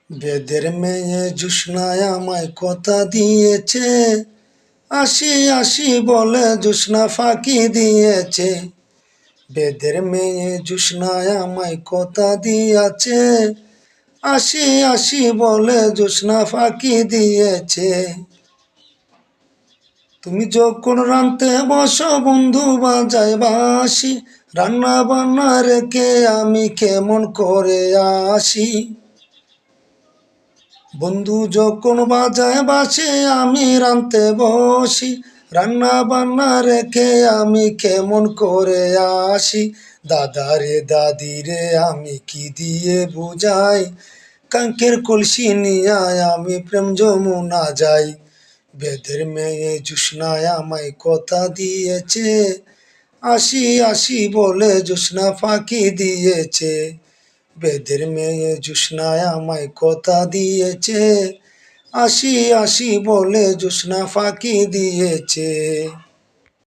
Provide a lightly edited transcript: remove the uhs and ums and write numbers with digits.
বেদের মেয়ে জুস্নায় আমায় কথা দিয়েছে, আসি আসি বলে জুস্না ফাঁকি দিয়েছে। বেদের মেয়ে জুস্নায় আমায় কথা দিয়েছে, আসি আসি বলে জুস্না ফাঁকি দিয়েছে। তুমি যখন রাঁধতে বসো বন্ধু বাজায় বাঁশি, রান্না বান্না রেখে আমি কেমন করে আসি। বন্ধু যখন বাজায় বাঁশি আমি রাঁধতে বসি, রান্না বান্না রেখে আমি কেমন করে আসি। দাদারে দাদিরে আমি কি দিয়ে বুঝাই, কাঙ্কের কলসি নিয়ে আমি প্রেম যমুনা যাই। বেদের মেয়ে জুস্নায় আমায় কথা দিয়েছে, আসি আসি বলে জুস্না ফাঁকি দিয়েছে। বেদের মেয়ে জুস্নায় আমায় কথা দিয়েছে, আসি আসি বলে জুস্না ফাঁকি দিয়েছে।